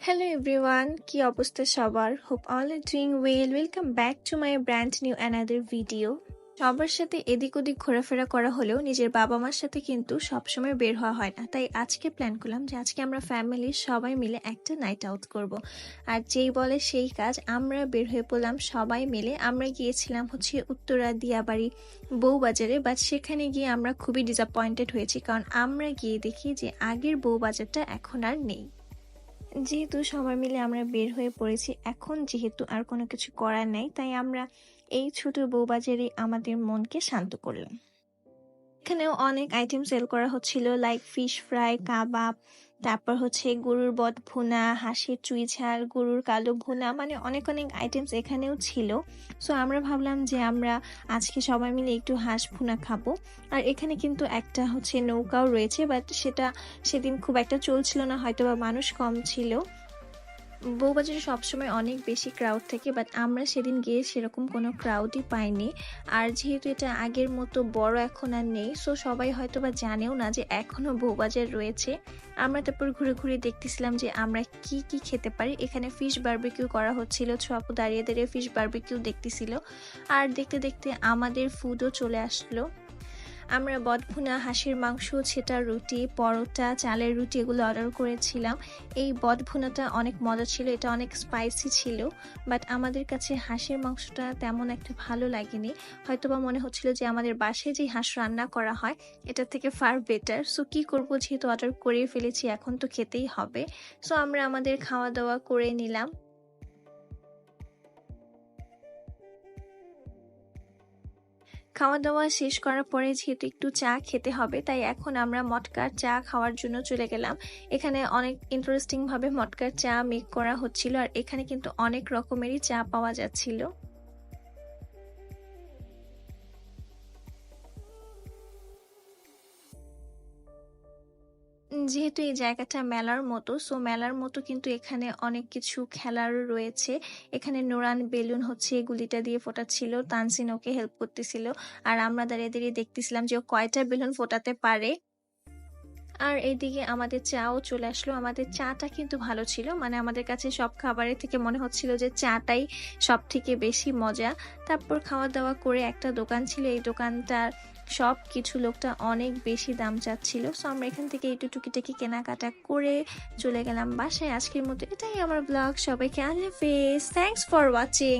Hello everyone, কি অবস্থা সবার? Hope all are doing well. Welcome back to my brand new another video. সবার সাথে এদিক ওদিক ঘোরাফেরা করা হলেও নিজের বাবা মার সাথে কিন্তু সবসময় বের হওয়া হয় না। তাই আজকে প্ল্যান করলাম যে আজকে আমরা ফ্যামিলির সবাই মিলে একটা নাইট আউট করব। আর যেই বলে সেই কাজ, আমরা বের হয়ে পড়লাম সবাই মিলে। আমরা গিয়েছিলাম হচ্ছে উত্তরা দিয়াবাড়ি বউবাজারে, বাট সেখানে গিয়ে আমরা খুবই ডিসঅ্যাপয়েন্টেড হয়েছি, কারণ আমরা গিয়ে দেখি যে আগের বউবাজারটা এখন আর নেই। যেহেতু সবাই মিলে আমরা বের হয়ে পড়েছি, এখন যেহেতু আর কোনো কিছু করার নেই, তাই আমরা এই ছোট বউবাজারে আমাদের মনকে শান্ত করলাম। এখানেও অনেক আইটেম সেল করা হচ্ছিল, লাইক ফিশ ফ্রাই, কাবাব, তারপর হচ্ছে গরুর বট ভুনা, হাঁসের চুই ঝাল, গরুর কালো ভুনা, মানে অনেক অনেক আইটেমস এখানেও ছিল। সো আমরা ভাবলাম যে আমরা আজকে সবাই মিলে একটু হাঁস ভুনা খাবো। আর এখানে কিন্তু একটা হচ্ছে নৌকাও রয়েছে, বাট সেটা সেদিন খুব একটা চলছিল না, হয়তো বা মানুষ কম ছিল। বউবাজারে সবসময় অনেক বেশি ক্রাউড থাকে, বাট আমরা সেদিন গিয়ে সেরকম কোনো ক্রাউডই পাইনি। আর যেহেতু এটা আগের মতো বড় এখন আর নেই, সো সবাই হয়তো বা জানেও না যে এখনো বউবাজার রয়েছে। আমরা তারপর ঘুরে ঘুরে দেখতেছিলাম যে আমরা কি কি খেতে পারি। এখানে ফিশ বারবিকিউ করা হচ্ছিল, ছোয়াপু দাঁড়িয়ে দাঁড়িয়ে ফিশ বারবিকিউ দেখতেছিল। আর দেখতে দেখতে আমাদের ফুডও চলে আসলো। আমরা বটভুনা, হাঁসের মাংস, ছেটা রুটি, পরোটা, চালের রুটি এগুলো অর্ডার করেছিলাম। এই বটভুনাটা অনেক মজা ছিল, এটা অনেক স্পাইসি ছিল, বাট আমাদের কাছে হাঁসের মাংসটা তেমন একটা ভালো লাগেনি। হয়তোবা মনে হচ্ছিল যে আমাদের বাসায় যে হাঁস রান্না করা হয় এটার থেকে ফার বেটার। সো কি করব, যেহেতু অর্ডার করে ফেলেছি এখন তো খেতেই হবে। সো আমরা আমাদের খাওয়া দাওয়া করে নিলাম। খাওয়া দাওয়া শেষ করার পরে যেহেতু একটু চা খেতে হবে, তাই এখন আমরা মটকার চা খাওয়ার জন্য চলে গেলাম। এখানে অনেক ইন্টারেস্টিং ভাবে মটকার চা মেক করা হচ্ছিল, আর এখানে কিন্তু অনেক রকমেরই চা পাওয়া যাচ্ছিল। যেহেতু এই জায়গাটা মেলার মতো, সো মেলার মতো কিন্তু এখানে অনেক কিছু খেলারও রয়েছে। এখানে নোরান বেলুন হচ্ছে গুলিটা দিয়ে ফোটাচ্ছিল, তানসিন ওকে হেল্প করতেছিল, আর আমরা দাঁড়িয়ে দাঁড়িয়ে দেখতেছিলাম যে ও কয়টা বেলুন ফোটাতে পারে। আর এইদিকে আমাদের চাও চলে আসলো। আমাদের চাটা কিন্তু ভালো ছিল, মানে আমাদের কাছে সব খাবারের থেকে মনে হচ্ছিল যে চাটাই সব থেকে বেশি মজা। তারপর খাওয়া দাওয়া করে একটা দোকান ছিল, এই দোকানটার সব কিছু লোকটা অনেক বেশি দাম চাচ্ছিল। সো আমরা এখান থেকে একটু টুকিটাকি কেনাকাটা করে চলে গেলাম বাসায়। আজকের মতো এটাই আমার ব্লগ। সবাইকে আল্লাহ হাফেজ, থ্যাংকস ফর ওয়াচিং।